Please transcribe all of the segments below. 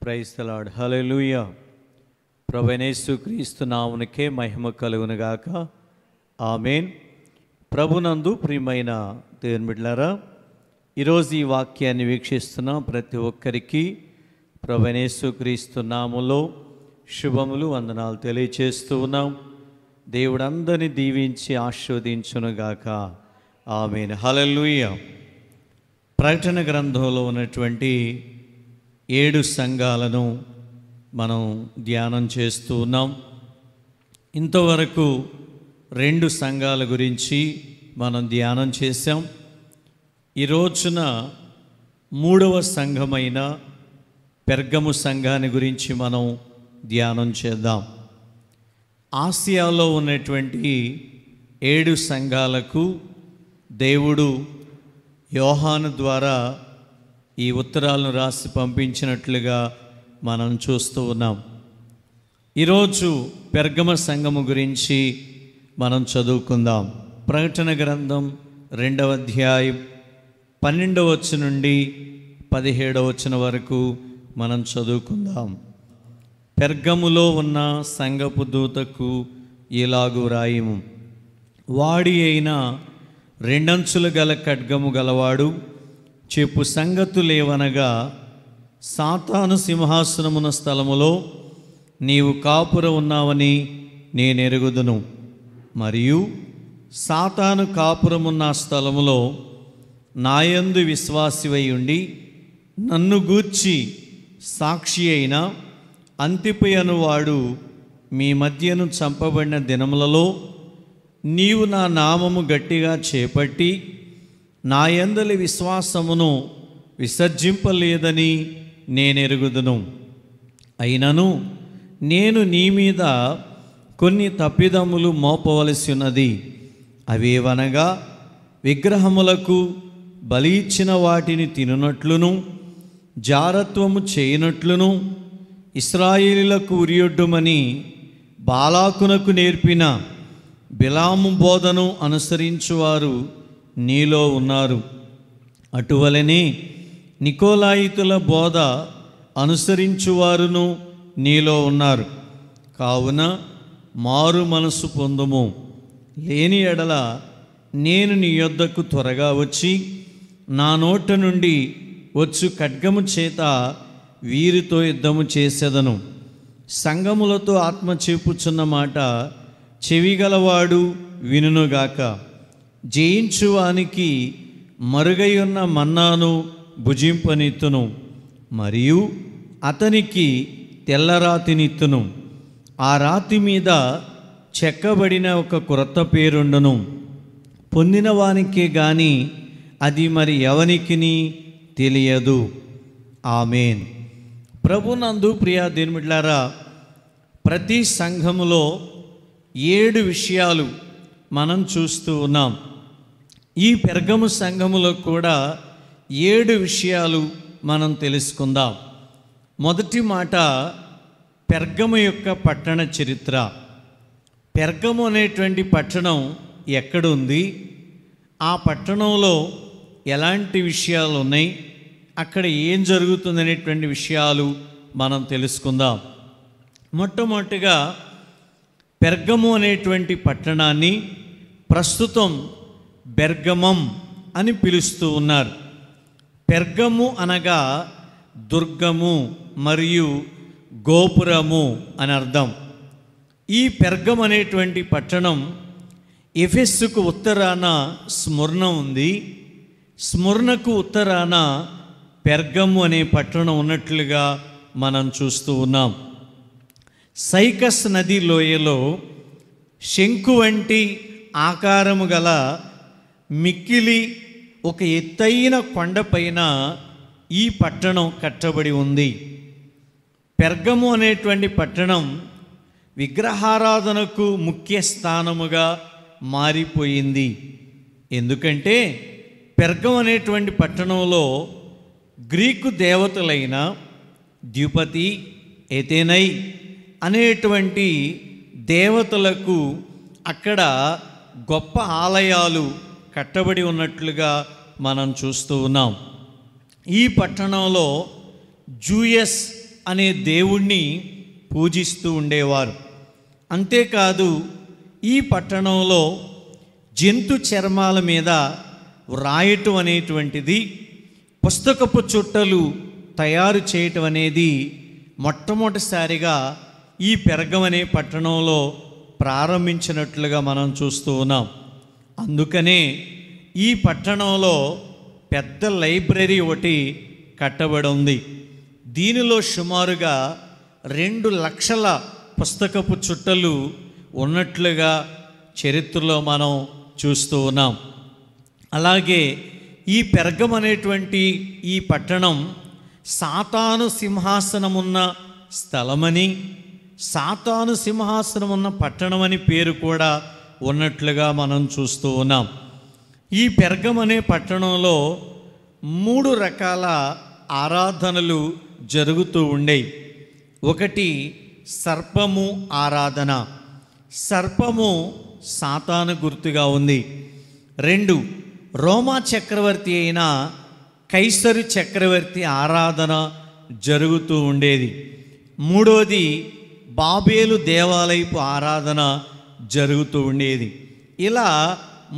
Praise the lord. హల్లెలూయా. ప్రభువైన యేసుక్రీస్తు నామమునకే మహిమ కలుగును గాక. ఆమేన్. ప్రభునందు ప్రియమైన దేవుని బిడ్డలారా, ఈరోజు ఈ వాక్యాన్ని వీక్షిస్తున్న ప్రతి ఒక్కరికి ప్రభువైన యేసుక్రీస్తు నామములో శుభములు వందనాలు తెలియచేస్తూ ఉన్నాం. దేవుడు అందరిని దీవించి ఆశీర్వదించునుగాక. ఆమేన్. హల్లెలూయా. ప్రకటన గ్రంథంలో ఉన్నటువంటి 7 సంఘాలను మనం ధ్యానం చేస్తూ ఉన్నాం. ఇంతవరకు 2 సంఘాల గురించి మనం ధ్యానం చేశాం. ఈ రోజున 3వ సంఘమైన పెర్గము సంఘాన్ని గురించి మనం ధ్యానం చేద్దాం. ఆసియాలో ఉన్నటువంటి 7 సంఘాలకు దేవుడు యోహాను ద్వారా ఈ ఉత్తరాలను రాసి పంపించినట్లుగా మనం చూస్తూ ఉన్నాం. ఈరోజు పెర్గమ సంఘము గురించి మనం చదువుకుందాం. ప్రకటన గ్రంథం 2వ అధ్యాయం 12వ వచనం నుండి 17వ వచనం వరకు మనం చదువుకుందాం. పెర్గములో ఉన్న సంఘపు దూతకు ఇలాగు రాయము: వాడి అయిన 2 అంచులు గల ఖడ్గము గలవాడు చెప్పు సంగతులేవనగా, సాతాను సింహాసనమున స్థలములో నీవు కాపుర ఉన్నావని నేనెరుగుదును. మరియు సాతాను కాపురమున్న స్థలములో నాయందు విశ్వాసివై ఉండి నన్ను గూర్చి సాక్షి అయిన అంతిపై అనువాడు మీ మధ్యను చంపబడిన దినములలో నీవు నా నామము గట్టిగా చేపట్టి నా యందలి విశ్వాసమును విసర్జింపలేదని నేనెరుగుదును. అయినను నేను నీ మీద కొన్ని తప్పిదములు మోపవలసి ఉన్నది. అవేవనగా, విగ్రహములకు బలి ఇచ్చిన వాటిని తినునట్లును, జారత్వము చేయనట్లును, ఇశ్రాయేలీయులకు ఉరియొడ్డుమని బాలాకునకు నేర్పిన బిలాము బోధను అనుసరించువారు నీలో ఉన్నారు. అటువలనే నికోలాయితుల బోధ అనుసరించువారును నీలో ఉన్నారు. కావున మారు మనసు పొందుము. లేని ఎడల నేను నీ యొద్దకు త్వరగా వచ్చి నా నోట నుండి వచ్చు ఖడ్గము చేత వీరితో యుద్ధము చేసేదను. సంఘములతో ఆత్మ చెప్పుచున్న మాట చెవిగలవాడు వినుగాక. జయించువానికి మరుగైయున్న మన్నాను భుజింపనిత్తును, మరియు అతనికి తెల్లరాతినిత్తును. ఆ రాతి మీద చెక్కబడిన ఒక క్రొత్త పేరుండును. పొందిన వానికే గాని అది మరి ఎవనికిని తెలియదు. ఆమేన్. ప్రభునందు ప్రియా దేవుని బిడ్డలారా, ప్రతి సంఘములో 7 విషయాలు మనం చూస్తూ ఉన్నాం. ఈ పెర్గము సంఘములో కూడా 7 విషయాలు మనం తెలుసుకుందాం. మొదటి మాట, పెర్గము యొక్క పట్టణ చరిత్ర. పెర్గము అనేటువంటి పట్టణం ఎక్కడుంది, ఆ పట్టణంలో ఎలాంటి విషయాలు ఉన్నాయి, అక్కడ ఏం జరుగుతుందనేటువంటి విషయాలు మనం తెలుసుకుందాం. మొట్టమొదటిగా పెర్గము అనేటువంటి పట్టణాన్ని ప్రస్తుతం బెర్గమం అని పిలుస్తూ ఉన్నారు. పెర్గము అనగా దుర్గము మరియు గోపురము అని అర్థం. ఈ పెర్గం అనేటువంటి పట్టణం ఎఫెస్సుకు ఉత్తరాన స్ముర్ణ ఉంది. స్ముర్ణకు ఉత్తరాన పెర్గము అనే పట్టణం ఉన్నట్లుగా మనం చూస్తూ ఉన్నాం. సైకస్ నది లోయలో శంకు వంటి ఆకారము గల మిక్కిలి ఒక ఎత్తైన కొండపైన ఈ పట్టణం కట్టబడి ఉంది. పెర్గము అనేటువంటి పట్టణం విగ్రహారాధనకు ముఖ్య స్థానముగా మారిపోయింది. ఎందుకంటే పెర్గం అనేటువంటి పట్టణంలో గ్రీకు దేవతలైన ద్యుపతి, ఎథెనై అనేటువంటి దేవతలకు అక్కడ గొప్ప ఆలయాలు కట్టబడి ఉన్నట్లుగా మనం చూస్తూ ఉన్నాం. ఈ పట్టణంలో జూయస్ అనే దేవుణ్ణి పూజిస్తూ ఉండేవారు. అంతేకాదు ఈ పట్టణంలో జంతు చర్మాల మీద వ్రాయటం అనేటువంటిది, పుస్తకపు చుట్టలు తయారు చేయటం అనేది మొట్టమొదటిసారిగా ఈ పెర్గము అనే పట్టణంలో ప్రారంభించినట్లుగా మనం చూస్తూ ఉన్నాం. అందుకనే ఈ పట్టణంలో పెద్ద లైబ్రరీ ఒకటి కట్టబడి ఉంది. దీనిలో సుమారుగా 2 లక్షల పుస్తకపు చుట్టలు ఉన్నట్లుగా చరిత్రలో మనం చూస్తూ ఉన్నాం. అలాగే ఈ పెర్గము అనేటువంటి ఈ పట్టణం సాతాను సింహాసనమున్న స్థలమని, సాతాను సింహాసనం ఉన్న పట్టణం అని పేరు కూడా ఉన్నట్లుగా మనం చూస్తూ ఉన్నాం. ఈ పెర్గము అనే పట్టణంలో 3 రకాల ఆరాధనలు జరుగుతూ ఉండేవి. ఒకటి సర్పము ఆరాధన. సర్పము సాతాను గుర్తుగా ఉంది. 2 రోమా చక్రవర్తి అయిన కైసరు చక్రవర్తి ఆరాధన జరుగుతూ ఉండేది. 3వది బాబేలు దేవాలయపు ఆరాధన జరుగుతూ ఉండేది. ఇలా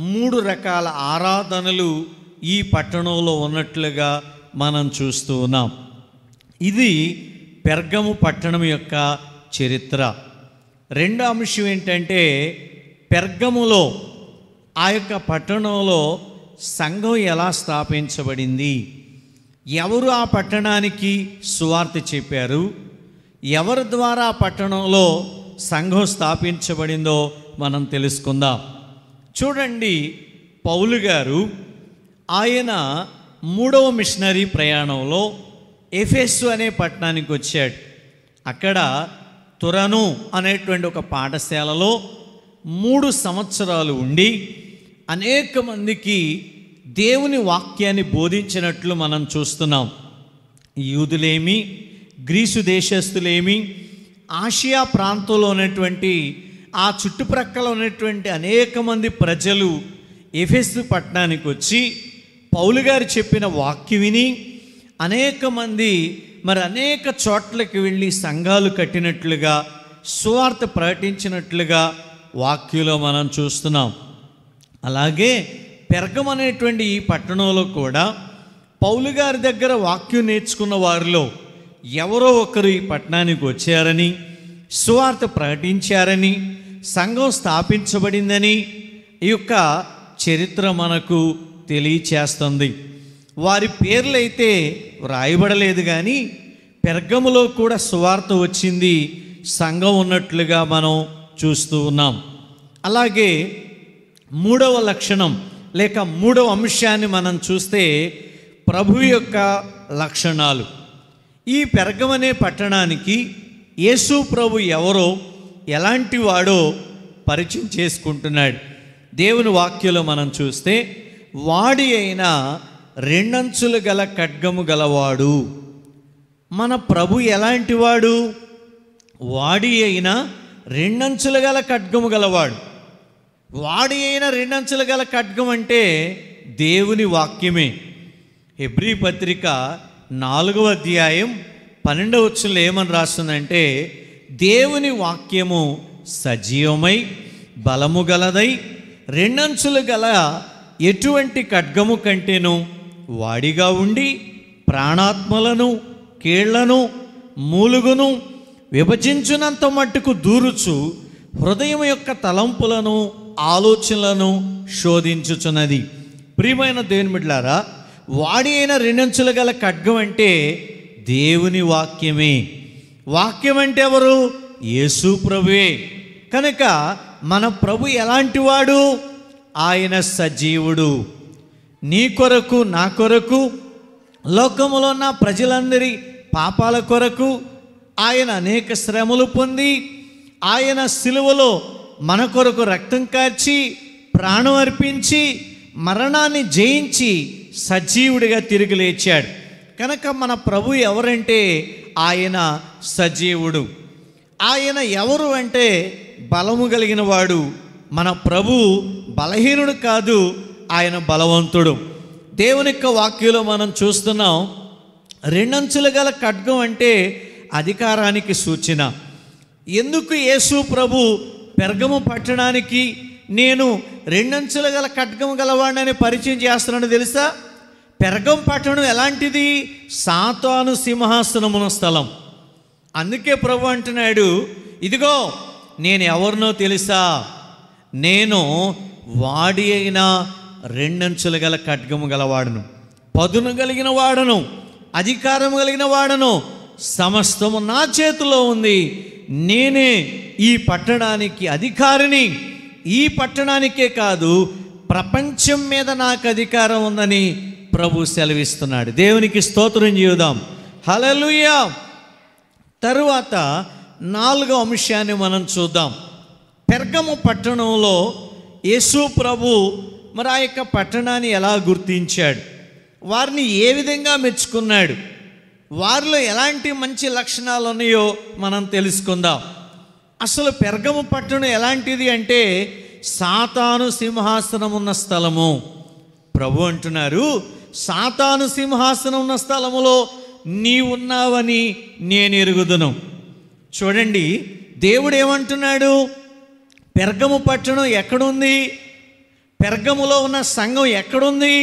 3 రకాల ఆరాధనలు ఈ పట్టణంలో ఉన్నట్లుగా మనం చూస్తూ ఉన్నాం. ఇది పెర్గము పట్టణం యొక్క చరిత్ర. రెండో అంశం ఏంటంటే, పెర్గములో ఆ యొక్క పట్టణంలో సంఘం ఎలా స్థాపించబడింది, ఎవరు ఆ పట్టణానికి సువార్త చెప్పారు, ఎవరి ద్వారా ఆ పట్టణంలో సంఘం స్థాపించబడిందో మనం తెలుసుకుందాం. చూడండి, పౌలు గారు ఆయన 3వ మిషనరీ ప్రయాణంలో ఎఫెసు అనే పట్టణానికి వచ్చాడు. అక్కడ తురను అనేటువంటి ఒక పాఠశాలలో 3 సంవత్సరాలు ఉండి అనేక మందికి దేవుని వాక్యాన్ని బోధించినట్లు మనం చూస్తున్నాం. యూదులేమి, గ్రీసు దేశస్థులేమి, ఆసియా ప్రాంతంలో ఉన్నటువంటి ఆ చుట్టుప్రక్కల ఉన్నటువంటి అనేక మంది ప్రజలు ఎఫెసు పట్టణానికి వచ్చి పౌలు గారు చెప్పిన వాక్యం విని అనేక మంది అనేక చోట్లకి వెళ్ళి సంఘాలు కట్టినట్లుగా, సువార్త ప్రకటించినట్లుగా వాక్యంలో మనం చూస్తున్నాం. అలాగే పెర్గము అనేటువంటి ఈ పట్టణంలో కూడా పౌలు గారి దగ్గర వాక్యం నేర్చుకున్న వారిలో ఎవరో ఒకరు ఈ పట్టణానికి వచ్చారని, సువార్త ప్రకటించారని, సంఘం స్థాపించబడిందని ఈ యొక్క చరిత్ర మనకు తెలియచేస్తుంది. వారి పేర్లైతే వ్రాయబడలేదు, కానీ పెర్గములో కూడా సువార్త వచ్చింది, సంఘం ఉన్నట్లుగా మనం చూస్తూ ఉన్నాం. అలాగే 3వ లక్షణం లేక 3వ అంశాన్ని మనం చూస్తే ప్రభు యొక్క లక్షణాలు. ఈ పెర్గము అనే పట్టణానికి యేసు ప్రభు ఎవరో, ఎలాంటి వాడో పరిచయం చేసుకుంటున్నాడు. దేవుని వాక్యంలో మనం చూస్తే, వాడి అయిన 2 అంచులు గల ఖడ్గము గలవాడు. మన ప్రభు ఎలాంటి వాడు? వాడి అయిన 2 అంచులు గల ఖడ్గము గలవాడు. వాడి అయిన 2 అంచులు గల ఖడ్గం అంటే దేవుని వాక్యమే. హెబ్రీ పత్రిక 4వ అధ్యాయం 12వ వచనంలో ఏమని రాస్తుందంటే, దేవుని వాక్యము సజీవమై బలము గలదై 2 అంచులు గల ఎటువంటి ఖడ్గము కంటేను వాడిగా ఉండి ప్రాణాత్మలను, కీళ్లను, మూలుగును విభజించునంత మట్టుకు దూరుచు హృదయం యొక్క తలంపులను, ఆలోచనలను శోధించుచున్నది. ప్రియమైన దేవుని బిడ్డలారా, వాడి అయిన 2 అంచులు గల ఖడ్గం అంటే దేవుని వాక్యమే. వాక్యం అంటే ఎవరు? యేసు ప్రభువే. కనుక మన ప్రభు ఎలాంటి వాడు? ఆయన సజీవుడు. నీ కొరకు, నా కొరకు, లోకములో ఉన్న ప్రజలందరి పాపాల కొరకు ఆయన అనేక శ్రమలు పొంది, ఆయన సిలువలో మన కొరకు రక్తం కార్చి, ప్రాణం అర్పించి, మరణాన్ని జయించి సజీవుడిగా తిరిగి లేచాడు. కనుక మన ప్రభు ఎవరంటే ఆయన సజీవుడు. ఆయన ఎవరు అంటే బలము కలిగిన వాడు. మన ప్రభు బలహీనుడు కాదు, ఆయన బలవంతుడు. దేవుని యొక్క వాక్యంలో మనం చూస్తున్నాం, 2 అంచులు గల ఖడ్గం అంటే అధికారానికి సూచన. ఎందుకు యేసు ప్రభు పెర్గము పట్టణానికి నేను రెండంచుల గల ఖడ్గము గలవాడిని పరిచయం చేస్తున్నాను తెలుసా? పెర్గం పట్టణం ఎలాంటిది? సాతాను సింహాసనమున స్థలం. అందుకే ప్రభు అంటున్నాడు, ఇదిగో నేను ఎవరినో తెలుసా? నేను వాడి అయిన రెండంచులు గల ఖడ్గము గలవాడను, పదును కలిగిన వాడను, అధికారం కలిగిన వాడను, సమస్తము నా చేతిలో ఉంది. నేనే ఈ పట్టణానికి అధికారిని. ఈ పట్టణానికే కాదు, ప్రపంచం మీద నాకు అధికారం ఉందని ప్రభు సెలవిస్తున్నాడు. దేవునికి స్తోత్రం చేద్దాం. హల్లెలూయా. తరువాత 4వ అంశాన్ని మనం చూద్దాం. పెర్గము పట్టణంలో యేసు ప్రభు మరి ఆ యొక్క పట్టణాన్ని ఎలా గుర్తించాడు, వారిని ఏ విధంగా మెచ్చుకున్నాడు, వారిలో ఎలాంటి మంచి లక్షణాలు ఉన్నాయో మనం తెలుసుకుందాం. అసలు పెర్గము పట్టణం ఎలాంటిది అంటే సాతాను సింహాసనం ఉన్న స్థలము. ప్రభు అంటున్నారు, సాతాను సింహాసనం ఉన్న స్థలములో నీవున్నావని నేను ఎరుగుదును. చూడండి, దేవుడు ఏమంటున్నాడు? పెర్గము పట్టణం ఎక్కడుంది? పెర్గములో ఉన్న సంఘం ఎక్కడుంది?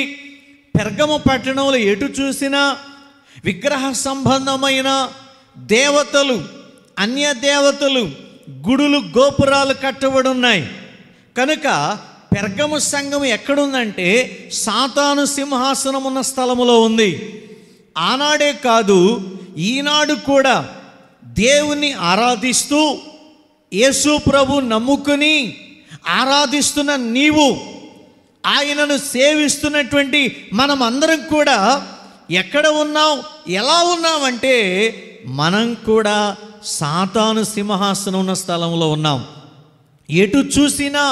పెర్గము పట్టణంలో ఎటు చూసినా విగ్రహ సంబంధమైన దేవతలు, అన్య దేవతలు, గుడులు, గోపురాలు కట్టబడి ఉన్నాయి. కనుక పెర్గము సంఘం ఎక్కడుందంటే సాతాను సింహాసనం ఉన్న స్థలములో ఉంది. ఆనాడే కాదు, ఈనాడు కూడా దేవుని ఆరాధిస్తూ యేసు ప్రభు నమ్ముకుని ఆరాధిస్తున్న నీవు, ఆయనను సేవిస్తున్నటువంటి మనం అందరం కూడా ఎక్కడ ఉన్నాం, ఎలా ఉన్నామంటే మనం కూడా సాతాను సింహాసనం ఉన్న స్థలంలో ఉన్నాం. ఎటు చూసినా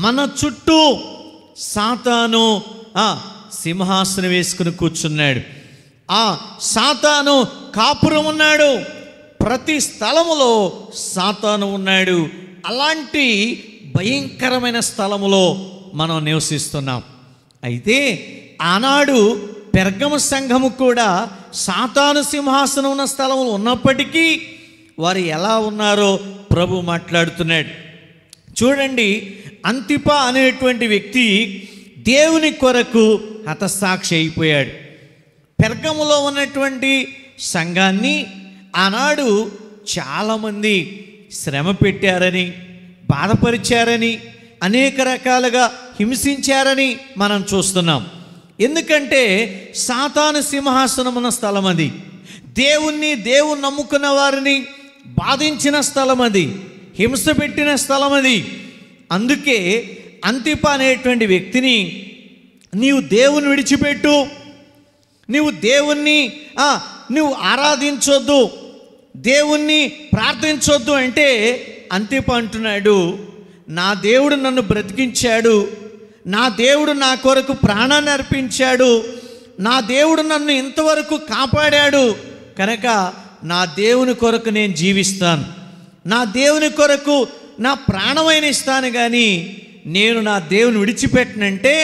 మన చుట్టూ సాతాను సింహాసనం వేసుకుని కూర్చున్నాడు. ఆ సాతాను కాపురం ఉన్నాడు. ప్రతి స్థలములో సాతాను ఉన్నాడు. అలాంటి భయంకరమైన స్థలములో మనం నివసిస్తున్నాం. అయితే ఆనాడు పెర్గము సంఘము కూడా సాతాను సింహాసనం ఉన్న స్థలములు ఉన్నప్పటికీ వారు ఎలా ఉన్నారో ప్రభు మాట్లాడుతున్నాడు. చూడండి, అంతిప అనేటువంటి వ్యక్తి దేవుని కొరకు హతసాక్షి అయిపోయాడు. పెర్గములో ఉన్నటువంటి సంఘాన్ని ఆనాడు చాలామంది శ్రమ పెట్టారని, బాధపరిచారని, అనేక రకాలుగా హింసించారని మనం చూస్తున్నాం. ఎందుకంటే సాతాను సింహాసనం ఉన్న స్థలం అది. దేవుణ్ణి నమ్ముకున్న వారిని బాధించిన స్థలం అది, హింస పెట్టిన స్థలం అది. అందుకే అంతిప అనేటువంటి వ్యక్తిని నీవు దేవుని విడిచిపెట్టు, నీవు దేవుణ్ణి నువ్వు ఆరాధించొద్దు, దేవుణ్ణి ప్రార్థించొద్దు అంటే అంతిప అంటున్నాడు, నా దేవుడు నన్ను బ్రతికించాడు, నా దేవుడు నా కొరకు ప్రాణాన్ని అర్పించాడు, నా దేవుడు నన్ను ఇంతవరకు కాపాడాడు, కనుక నా దేవుని కొరకు నేను జీవిస్తాను, నా దేవుని కొరకు నా ప్రాణమైన ఇస్తాను, కానీ నేను నా దేవుని విడిచిపెట్టనంటే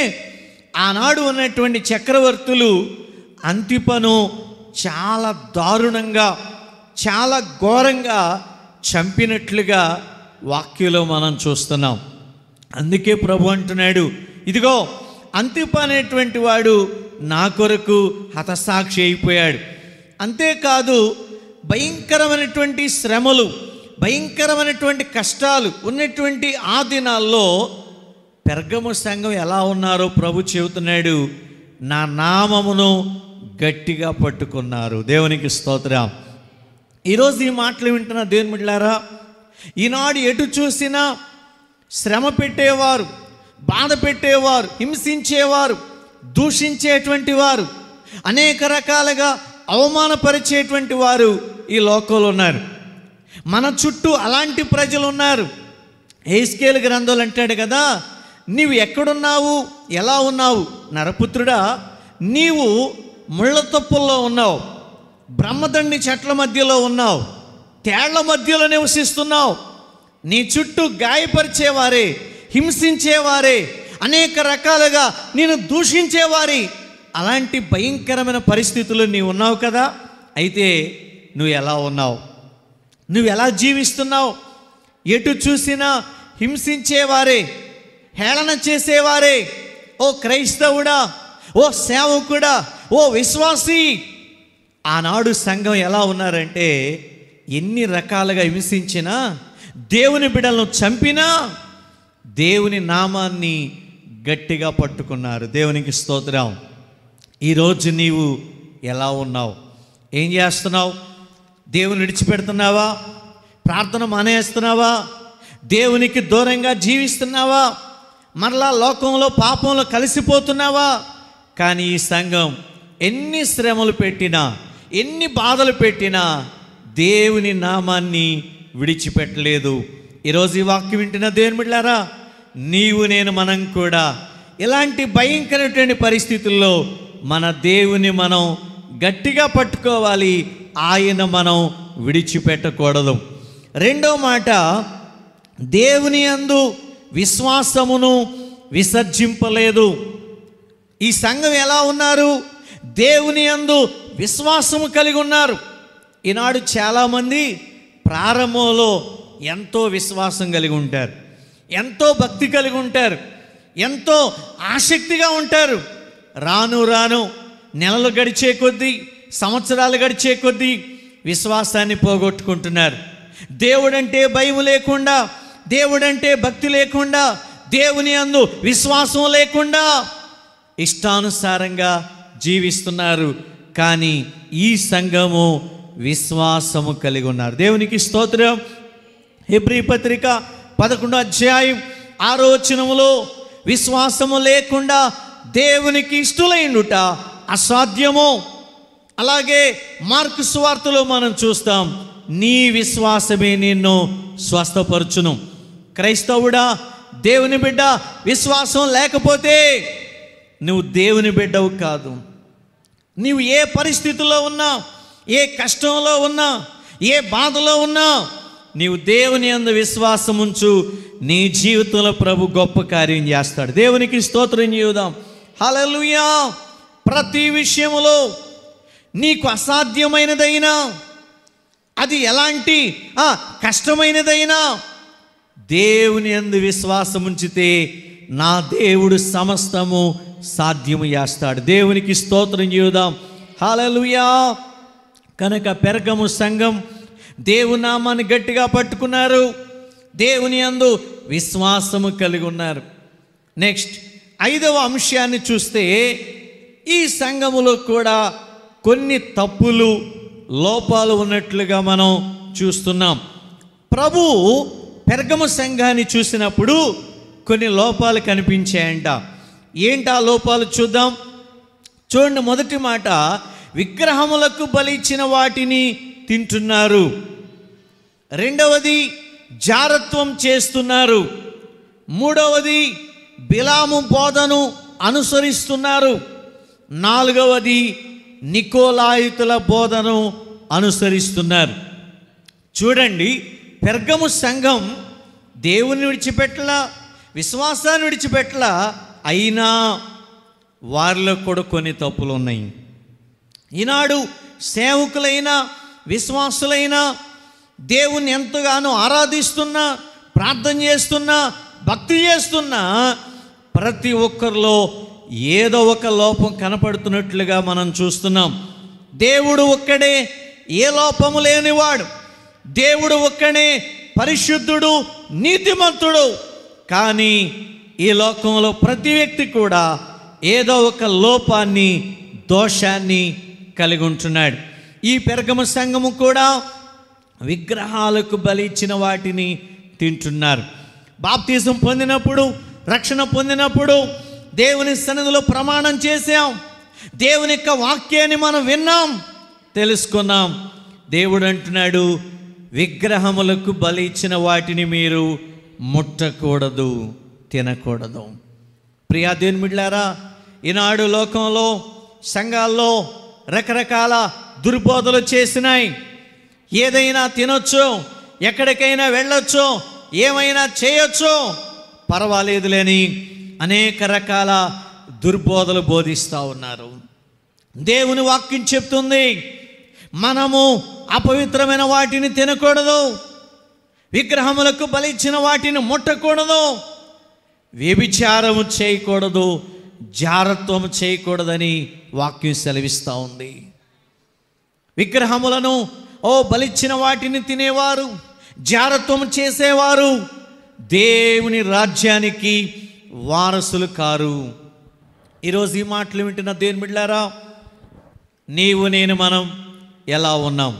ఆనాడు ఉన్నటువంటి చక్రవర్తులు అంతిపను చాలా దారుణంగా, చాలా ఘోరంగా చంపినట్లుగా వాక్యంలో మనం చూస్తున్నాం. అందుకే ప్రభు అంటున్నాడు, ఇదిగో అంతిప అనేటువంటి వాడు నా కొరకు హతసాక్షి అయిపోయాడు. అంతేకాదు, భయంకరమైనటువంటి శ్రమలు, భయంకరమైనటువంటి కష్టాలు ఉన్నటువంటి ఆ దినాల్లో పెర్గము సంఘం ఎలా ఉన్నారో ప్రభు చెబుతున్నాడు, నా నామమును గట్టిగా పట్టుకున్నారు. దేవునికి స్తోత్రం. ఈరోజు ఈ మాటలు వింటున్న దేవుని బిడ్డలారా, ఈనాడు ఎటు చూసినా శ్రమ పెట్టేవారు, బాధ పెట్టేవారు, హింసించేవారు, దూషించేటువంటి వారు, అనేక రకాలుగా అవమానపరిచేటువంటి వారు ఈ లోకంలో ఉన్నారు. మన చుట్టూ అలాంటి ప్రజలు ఉన్నారు. హెస్కేలు గ్రంథాలు అంటాడు కదా, నీవు ఎక్కడున్నావు, ఎలా ఉన్నావు? నరపుత్రుడా, నీవు ముళ్ళ తొప్పుల్లో ఉన్నావు, బ్రహ్మదండి చెట్ల మధ్యలో ఉన్నావు, తేళ్ల మధ్యలో నివసిస్తున్నావు. నీ చుట్టూ గాయపరిచేవారే, హింసించేవారే, అనేక రకాలుగా నేను దూషించేవారి, అలాంటి భయంకరమైన పరిస్థితుల్లో నీవు ఉన్నావు కదా. అయితే నువ్వు ఎలా ఉన్నావు? నువ్వు ఎలా జీవిస్తున్నావు? ఎటు చూసినా హింసించేవారే, హేళన చేసేవారే. ఓ క్రైస్తవుడా, ఓ సేవకుడా, ఓ విశ్వాసి, ఆనాడు సంఘం ఎలా ఉన్నారంటే ఎన్ని రకాలుగా హింసించినా, దేవుని బిడ్డలను చంపినా దేవుని నామాన్ని గట్టిగా పట్టుకున్నారు. దేవునికి స్తోత్రం. ఈరోజు నీవు ఎలా ఉన్నావు? ఏం చేస్తున్నావు? దేవుని విడిచిపెడుతున్నావా? ప్రార్థన మానేస్తున్నావా? దేవునికి దూరంగా జీవిస్తున్నావా? మరలా లోకంలో పాపంలో కలిసిపోతున్నావా? కానీ ఈ సంఘం ఎన్ని శ్రమలు పెట్టినా, ఎన్ని బాధలు పెట్టినా దేవుని నామాన్ని విడిచిపెట్టలేదు. ఈరోజు ఈ వాక్యం వింటున్న దేవుని బిడ్డలారా, నీవు నేను మనం కూడా ఇలాంటి భయంకరమైన పరిస్థితుల్లో మన దేవుని మనం గట్టిగా పట్టుకోవాలి. ఆయన మనం విడిచిపెట్టకూడదు. రెండో మాట, దేవుని యందు విశ్వాసమును విసర్జింపలేదు. ఈ సంఘం ఎలా ఉన్నారు? దేవుని యందు విశ్వాసము కలిగి ఉన్నారు. ఈనాడు చాలామంది ప్రారంభంలో ఎంతో విశ్వాసం కలిగి ఉంటారు, ఎంతో భక్తి కలిగి ఉంటారు, ఎంతో ఆసక్తిగా ఉంటారు. రాను రాను నెలలు గడిచే కొద్దీ, సంవత్సరాలు గడిచే కొద్దీ విశ్వాసాన్ని పోగొట్టుకుంటున్నారు. దేవుడంటే భయం లేకుండా, దేవుడంటే భక్తి లేకుండా, దేవుని యందు విశ్వాసం లేకుండా ఇష్టానుసారంగా జీవిస్తున్నారు. కానీ ఈ సంఘము విశ్వాసము కలిగి ఉన్నారు. దేవునికి స్తోత్రం. హెబ్రీ పత్రిక 11వ అధ్యాయం 6వ వచనములో విశ్వాసము లేకుండా దేవునికి ఇష్టలైండుట అసాధ్యము. అలాగే మార్కు సువార్తలో మనం చూస్తాం, నీ విశ్వాసమే నిన్ను స్వస్థపరచును. క్రైస్తవుడా, దేవుని బిడ్డ, విశ్వాసం లేకపోతే నువ్వు దేవుని బిడ్డవు కాదు. నీవు ఏ పరిస్థితుల్లో ఉన్నా, ఏ కష్టంలో ఉన్నా, ఏ బాధలో ఉన్నా, నీవు దేవుని యందు విశ్వాసం ఉంచు. నీ జీవితంలో ప్రభు గొప్ప కార్యం చేస్తాడు. దేవునికి స్తోత్రం చేద్దాం. హల్లెలూయా. ప్రతి విషయములో నీకు అసాధ్యమైనదైనా, అది ఎలాంటి కష్టమైనదైనా, దేవుని యందు విశ్వాసం ఉంచితే నా దేవుడు సమస్తము సాధ్యము చేస్తాడు. దేవునికి స్తోత్రం చేద్దాం. హల్లెలూయా. కనుక పెర్గము సంఘం దేవుని నామాన్ని గట్టిగా పట్టుకున్నారు, దేవుని యందు విశ్వాసము కలిగి ఉన్నారు. నెక్స్ట్ 5వ అంశాన్ని చూస్తే, ఈ సంఘములో కూడా కొన్ని తప్పులు, లోపాలు ఉన్నట్లుగా మనం చూస్తున్నాం. ప్రభు పెర్గము సంఘాన్ని చూసినప్పుడు కొన్ని లోపాలు కనిపించాయంట. ఏంటి ఆ లోపాలు చూద్దాం. చూడండి, మొదటి మాట, విగ్రహములకు బలి ఇచ్చిన వాటిని తింటున్నారు. రెండవది, జారత్వం చేస్తున్నారు. మూడవది, బిలాము బోధను అనుసరిస్తున్నారు. నాలుగవది, నికోలాయితుల బోధను అనుసరిస్తున్నారు. చూడండి, పెర్గము సంఘం దేవుని విడిచిపెట్టలా, విశ్వాసాన్ని విడిచిపెట్టలా, అయినా వారిలో కూడా కొన్ని తప్పులు ఉన్నాయి. ఈనాడు సేవకులైనా, విశ్వాసులైనా, దేవుని ఎంతగానో ఆరాధిస్తున్నా, ప్రార్థన చేస్తున్నా, భక్తి చేస్తున్నా, ప్రతి ఒక్కరిలో ఏదో ఒక లోపం కనపడుతున్నట్లుగా మనం చూస్తున్నాం. దేవుడు ఒక్కడే, ఏ లోపము లేనివాడు. దేవుడు ఒక్కడే పరిశుద్ధుడు, నీతిమంతుడు. కానీ ఈ లోకంలో ప్రతి వ్యక్తి కూడా ఏదో ఒక లోపాన్ని, దోషాన్ని కలిగి ఉంటున్నాడు. ఈ పెర్గము సంఘము కూడా విగ్రహాలకు బలి ఇచ్చిన వాటిని తింటున్నారు. బాప్తిజం పొందినప్పుడు, రక్షణ పొందినప్పుడు దేవుని సన్నిధిలో ప్రమాణం చేశాం, దేవుని యొక్క వాక్యాన్ని మనం విన్నాం, తెలుసుకున్నాం. దేవుడు అంటున్నాడు, విగ్రహములకు బలి ఇచ్చిన వాటిని మీరు ముట్టకూడదు, తినకూడదు. ప్రియా దేవుని బిడ్డలారా, ఈనాడు లోకంలో, సంఘాల్లో రకరకాల దుర్బోధలు చేసినాయి. ఏదైనా తినొచ్చు, ఎక్కడికైనా వెళ్ళొచ్చు, ఏమైనా చేయొచ్చు, పర్వాలేదులేని అనేక రకాల దుర్బోధలు బోధిస్తూ ఉన్నారు. దేవుని వాక్యం చెప్తుంది, మనము అపవిత్రమైన వాటిని తినకూడదు, విగ్రహములకు బలిచ్చిన వాటిని ముట్టకూడదు, వ్యభిచారము చేయకూడదు, జారత్వం చేయకూడదని వాక్యం సెలవిస్తూ ఉంది. విగ్రహములను బలిచ్చిన వాటిని తినేవారు, జారత్వం చేసేవారు దేవుని రాజ్యానికి వారసులు కారు. ఈరోజు ఈ మాటలు వింటున్న దేవుని బిడ్డలారా, నీవు నేను మనం ఎలా ఉన్నాం?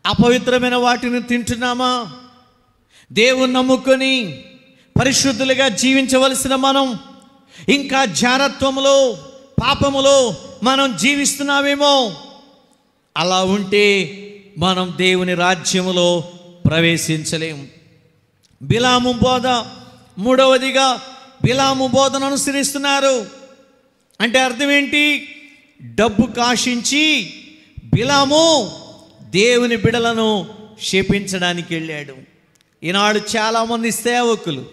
అపవిత్రమైన వాటిని తింటున్నామా? దేవుని నమ్ముకొని పరిశుద్ధులుగా జీవించవలసిన మనం ఇంకా జారత్వములో, పాపములో మనం జీవిస్తున్నామేమో. అలా ఉంటే మనం దేవుని రాజ్యములో ప్రవేశించలేము. బిలాము బోధ, మూడవదిగా బిలాము బోధను అనుసరిస్తున్నారు. అంటే అర్థం ఏంటి? డబ్బు కాశించి బిలాము దేవుని బిడలను శపించడానికి వెళ్ళాడు. ఈనాడు చాలామంది సేవకులు,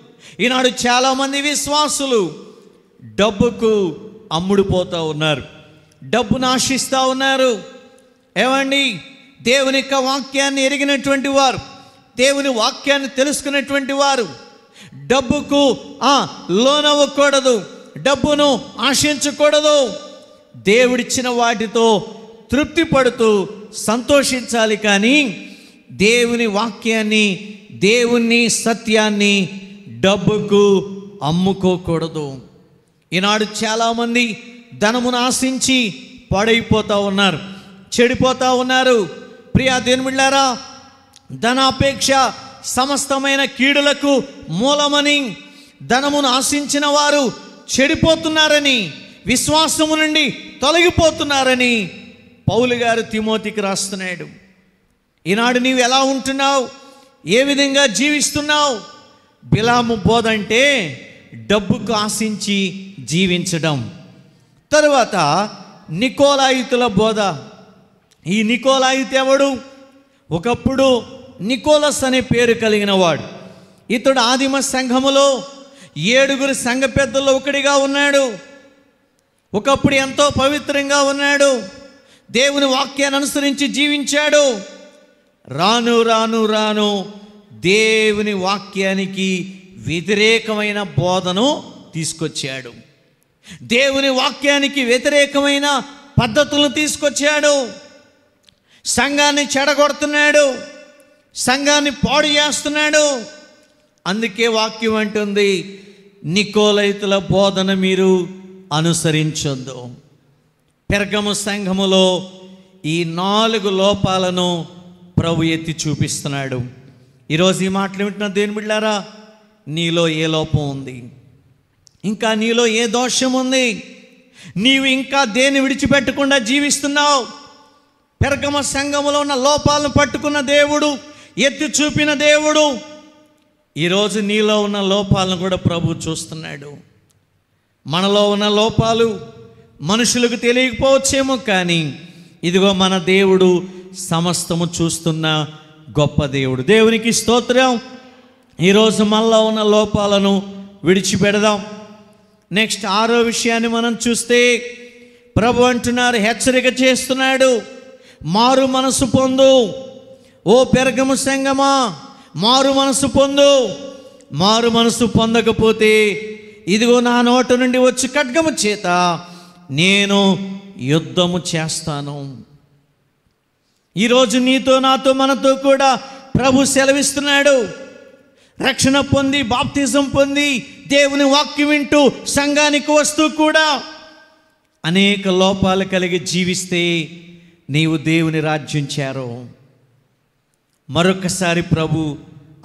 ఈనాడు చాలామంది విశ్వాసులు డబ్బుకు అమ్ముడుపోతూ ఉన్నారు, డబ్బును ఆశిస్తూ ఉన్నారు. ఏమండి, దేవుని యొక్క వాక్యాన్ని ఎరిగినటువంటి వారు, దేవుని వాక్యాన్ని తెలుసుకున్నటువంటి వారు డబ్బుకు లోనవ్వకూడదు, డబ్బును ఆశించకూడదు. దేవుడిచ్చిన వాటితో తృప్తి పడుతూ సంతోషించాలి, కానీ దేవుని వాక్యాన్ని, దేవుని సత్యాన్ని డబ్బుకు అమ్ముకోకూడదు. ఈనాడు చాలామంది ధనమును ఆశించి పాడైపోతూ ఉన్నారు, చెడిపోతూ ఉన్నారు. ప్రియా దేవుని బిడ్డలారా, ధనాపేక్ష సమస్తమైన కీడులకు మూలమని, ధనమును ఆశించిన వారు చెడిపోతున్నారని, విశ్వాసము నుండి తొలగిపోతున్నారని పౌలు గారు తిమోతికి రాస్తున్నాడు. ఈనాడు నీవు ఎలా ఉంటున్నావు? ఏ విధంగా జీవిస్తున్నావు? బిలాము బోధ అంటే డబ్బుకు ఆశించి జీవించడం. తరువాత నికోలాయితుల బోధ. ఈ నికోలాయితు ఎవడు? ఒకప్పుడు నికోలస్ అనే పేరు కలిగిన వాడు. ఇతడు ఆదిమ సంఘములో 7 సంఘ పెద్దల్లో ఒకడిగా ఉన్నాడు. ఒకప్పుడు ఎంతో పవిత్రంగా ఉన్నాడు, దేవుని వాక్యాన్ని అనుసరించి జీవించాడు. రాను రాను రాను దేవుని వాక్యానికి వ్యతిరేకమైన బోధను తీసుకొచ్చాడు, దేవుని వాక్యానికి వ్యతిరేకమైన పద్ధతులను తీసుకొచ్చాడు. సంఘాన్ని చెడగొడుతున్నాడు, సంఘాన్ని పాడు చేస్తున్నాడు. అందుకే వాక్యం అంటుంది, నికోలైతుల బోధన మీరు అనుసరించొద్దు. పెర్గము సంఘములో ఈ 4 లోపాలను ప్రభు ఎత్తి చూపిస్తున్నాడు. ఈరోజు ఈ మాటలు వింటున్న దేవుని బిడ్డలారా, నీలో ఏ లోపం ఉంది? ఇంకా నీలో ఏ దోషం ఉంది? నీవు ఇంకా దేన్ని విడిచిపెట్టకుండా జీవిస్తున్నావు? పెర్గమ సంఘములో ఉన్న లోపాలను పట్టుకున్న దేవుడు, ఎత్తి చూపిన దేవుడు, ఈరోజు నీలో ఉన్న లోపాలను కూడా ప్రభు చూస్తున్నాడు. మనలో ఉన్న లోపాలు మనుషులకు తెలియకపోవచ్చేమో, కానీ ఇదిగో మన దేవుడు సమస్తము చూస్తున్న గొప్ప దేవుడు. దేవునికి స్తోత్రం. ఈరోజు మనలో ఉన్న లోపాలను విడిచిపెడదాం. నెక్స్ట్ 6వ విషయాన్ని మనం చూస్తే ప్రభు అంటున్నారు, హెచ్చరిక చేస్తున్నాడు, మారు మనసు పొందు. ఓ పెర్గము సంఘమా, మారు మనసు పొందు. మారు మనసు పొందకపోతే ఇదిగో నా నోట నుండి వచ్చి ఖడ్గము చేత నేను యుద్ధము చేస్తాను. ఈరోజు నీతో, నాతో, మనతో కూడా ప్రభు సెలవిస్తున్నాడు. రక్షణ పొంది, బాప్తిజం పొంది, దేవుని వాక్యం వింటూ సంఘానికి వస్తూ కూడా అనేక లోపాలు కలిగి జీవిస్తే నీవు దేవుని రాజ్యం చేరవు. మరొకసారి ప్రభు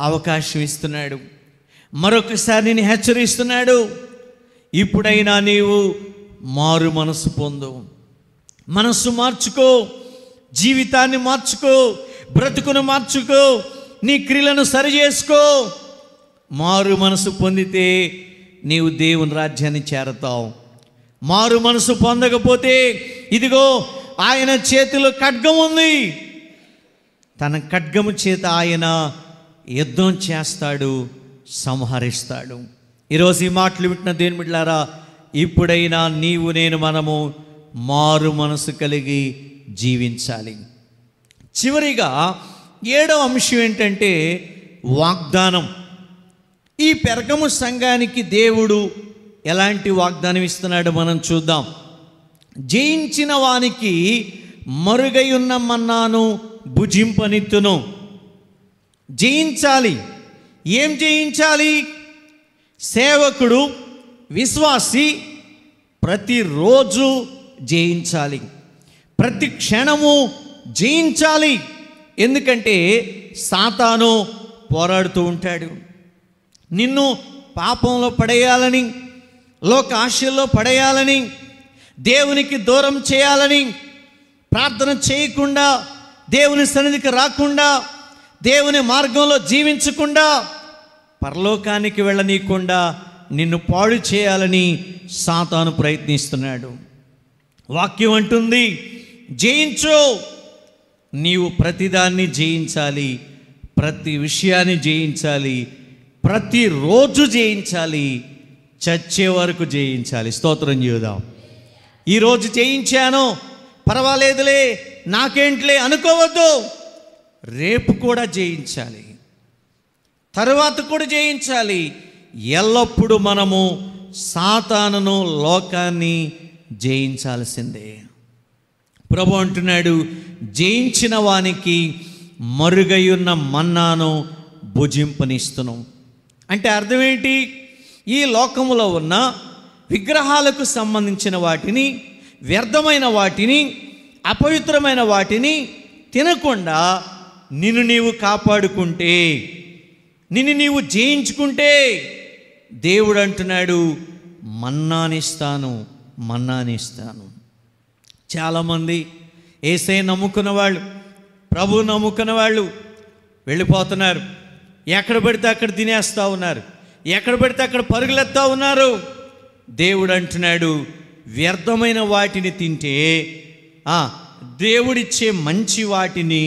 అవకాశం ఇస్తున్నాడు, మరొకసారి నేను హెచ్చరిస్తున్నాడు. ఇప్పుడైనా నీవు మారు మనసు పొందు, మనసు మార్చుకో, జీవితాన్ని మార్చుకో, బ్రతుకును మార్చుకో, నీ క్రియలను సరి చేసుకో. మారు మనసు పొందితే నీవు దేవుని రాజ్యాన్ని చేరతావు. మారు మనసు పొందకపోతే ఇదిగో ఆయన చేతిలో ఖడ్గం ఉంది, తన ఖడ్గము చేత ఆయన యుద్ధం చేస్తాడు, సంహరిస్తాడు. ఈరోజు ఈ మాటలు వింటున్న దేవుని బిడ్డలారా, ఇప్పుడైనా నీవు నేను మనము మారు మనసు కలిగి జీవించాలి. చివరిగా 7వ అంశం ఏంటంటే వాగ్దానం. ఈ పెర్గము సంఘానికి దేవుడు ఎలాంటి వాగ్దానం ఇస్తున్నాడో మనం చూద్దాం. జయించిన వానికి మరుగై ఉన్న మన్నాను భుజింపనిత్తును. జయించాలి. ఏం జయించాలి? సేవకుడు, విశ్వాసి ప్రతిరోజు జయించాలి, ప్రతి క్షణము జయించాలి. ఎందుకంటే సాతాను పోరాడుతూ ఉంటాడు. నిన్ను పాపంలో పడేయాలని, లోక ఆశల్లో పడేయాలని, దేవునికి దూరం చేయాలని, ప్రార్థన చేయకుండా, దేవుని సన్నిధికి రాకుండా, దేవుని మార్గంలో జీవించకుండా, పరలోకానికి వెళ్ళనీయకుండా నిన్ను పాడు చేయాలని సాతాను ప్రయత్నిస్తున్నాడు. వాక్యం అంటుంది, జయించు. నీవు ప్రతిదాన్ని జయించాలి, ప్రతి విషయాన్ని జయించాలి, ప్రతిరోజు జయించాలి, చచ్చే వరకు జయించాలి. స్తోత్రం చేద్దాం. ఈరోజు జయించాను, పర్వాలేదులే, నాకేంట్లే అనుకోవద్దు. రేపు కూడా జయించాలి, తరువాత కూడా జయించాలి. ఎల్లప్పుడూ మనము సాతానును, లోకాన్ని జయించాల్సిందే. ప్రభు అంటున్నాడు, జయించిన వానికి మరుగయున్న మన్నాను భుజింపనిస్తును. అంటే అర్థం ఏంటి? ఈ లోకములో ఉన్న విగ్రహాలకు సంబంధించిన వాటిని, వ్యర్థమైన వాటిని, అపవిత్రమైన వాటిని తినకుండా నిన్ను నీవు కాపాడుకుంటే, నిన్ను నీవు జయించుకుంటే, దేవుడు అంటున్నాడు, మన్నానిస్తాను, మన్నానిస్తాను. చాలామంది యేసయ్య నమ్ముకున్న వాళ్ళు, ప్రభు నమ్ముకున్న వాళ్ళు వెళ్ళిపోతున్నారు. ఎక్కడ పడితే అక్కడ తినేస్తూ ఉన్నారు, ఎక్కడ పడితే అక్కడ పరుగులెత్తా ఉన్నారు. దేవుడు అంటున్నాడు, వ్యర్థమైన వాటిని తింటే దేవుడిచ్చే మంచి వాటిని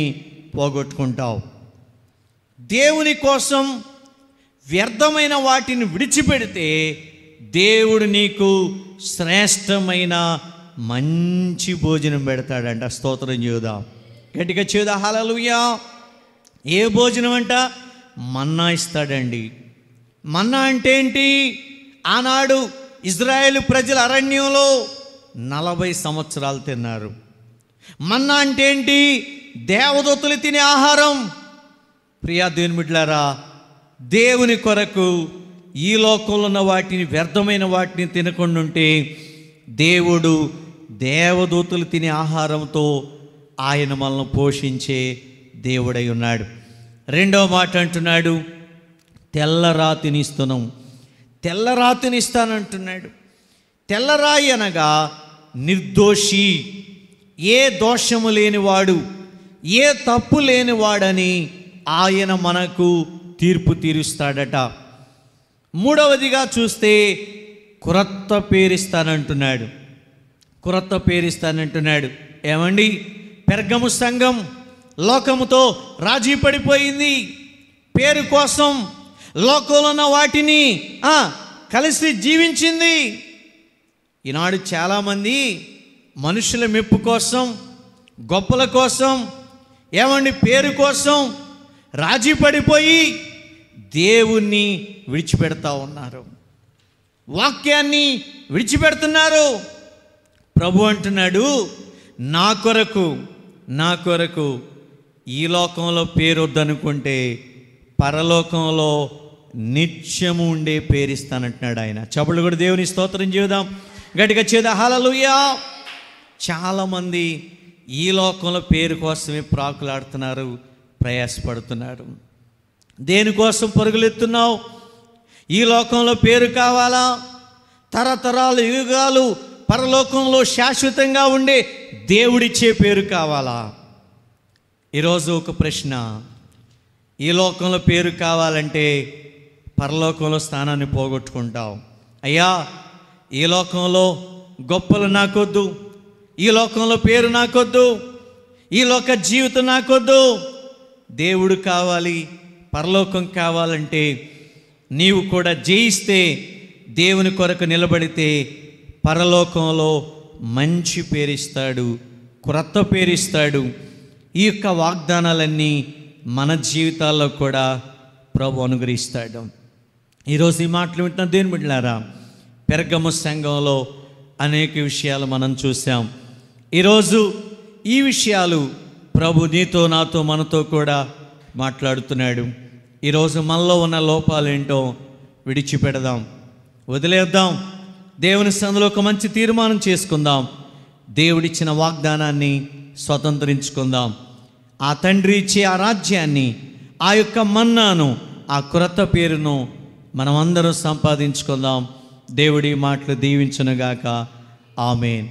పోగొట్టుకుంటావు. దేవుని కోసం వ్యర్థమైన వాటిని విడిచిపెడితే దేవుడు నీకు శ్రేష్టమైన మంచి భోజనం పెడతాడంట. స్తోత్రం చేద్దాం, గట్టిగా చేద్దాం హల్లెలూయా. ఏ భోజనం అంట? మన్నా ఇస్తాడండి. మన్నా అంటే ఏంటి? ఆనాడు ఇజ్రాయేలు ప్రజల అరణ్యంలో 40 సంవత్సరాలు తిన్నారు. మన్నా అంటే ఏంటి? దేవదూతలు తినే ఆహారం. ప్రియా దేవుని బిడ్డలారా, దేవుని కొరకు ఈ లోకంలో ఉన్న వాటిని, వ్యర్థమైన వాటిని తినకుండా ఉంటే దేవుడు దేవదూతలు తినే ఆహారంతో ఆయన మనల్ని పోషించే దేవుడై ఉన్నాడు. రెండవ మాట అంటున్నాడు, తెల్లరాతినిస్తున్నాం. తెల్లరాతినిస్తానంటున్నాడు. తెల్లరాయి అనగా నిర్దోషి, ఏ దోషము లేనివాడు, ఏ తప్పు లేనివాడని ఆయన మనకు తీర్పు తీరుస్తాడట. మూడవదిగా చూస్తే క్రొత్త పేరిస్తానంటున్నాడు. క్రొత్త పేరిస్తానంటున్నాడు. ఏమండి, పెర్గము సంఘం లోకముతో రాజీ పడిపోయింది. పేరు కోసం లోకంలో ఉన్న వాటిని కలిసి జీవించింది. ఈనాడు చాలామంది మనుషుల మెప్పు కోసం, గొప్పల కోసం, ఏమండి పేరు కోసం రాజీ పడిపోయి దేవుణ్ణి విడిచిపెడతా ఉన్నారు, వాక్యాన్ని విడిచిపెడుతున్నారు. ప్రభు అంటున్నాడు, నా కొరకు ఈ లోకంలో పేరు వద్దనుకుంటే పరలోకంలో నిత్యము ఉండే పేరిస్తానంటున్నాడు ఆయన. చప్పట్లు కూడా దేవుని స్తోత్రం చేద్దాం, గట్టిగా చేద్దాం హల్లెలూయా. చాలామంది ఈ లోకంలో పేరు కోసమే ప్రాకులాడుతున్నారు, ప్రయాసపడుతున్నారు. దేనికోసం పరుగులెత్తున్నావు? ఈ లోకంలో పేరు కావాలా? తరతరాలు యుగాలు పరలోకంలో శాశ్వతంగా ఉండే దేవుడిచ్చే పేరు కావాలా? ఈరోజు ఒక ప్రశ్న, ఈ లోకంలో పేరు కావాలంటే పరలోకంలో స్థానాన్ని పోగొట్టుకుంటావు. అయ్యా, ఈ లోకంలో గొప్పలు నాకొద్దు, ఈ లోకంలో పేరు నాకొద్దు, ఈ లోక జీవితం నాకొద్దు, దేవుడు కావాలి, పరలోకం కావాలంటే నీవు కూడా జయిస్తే, దేవుని కొరకు నిలబడితే పరలోకంలో మంచి పేరిస్తాడు, క్రొత్త పేరిస్తాడు. ఈ యొక్క వాగ్దానాలన్నీ మన జీవితాల్లో కూడా ప్రభు అనుగ్రహిస్తాడు. ఈరోజు ఈ మాటలు వింటున్న దేవుని బిడ్డలారా, పెర్గము సంఘంలో అనేక విషయాలు మనం చూసాం. ఈరోజు ఈ విషయాలు ప్రభు నీతో నాతో మనతో కూడా మాట్లాడుతున్నాడు. ఈరోజు మనలో ఉన్న లోపాలేంటో విడిచిపెడదాం, వదిలేద్దాం. దేవుని సన్నిధిలో ఒక మంచి తీర్మానం చేసుకుందాం. దేవుడిచ్చిన వాగ్దానాన్ని స్వతంత్రించుకుందాం. ఆ తండ్రి ఇచ్చే ఆ రాజ్యాన్ని, ఆ యొక్క మన్నాను, ఆ క్రొత్త పేరును మనమందరం సంపాదించుకుందాం. దేవుడి మాటలు దీవించునుగాక. ఆమేన్.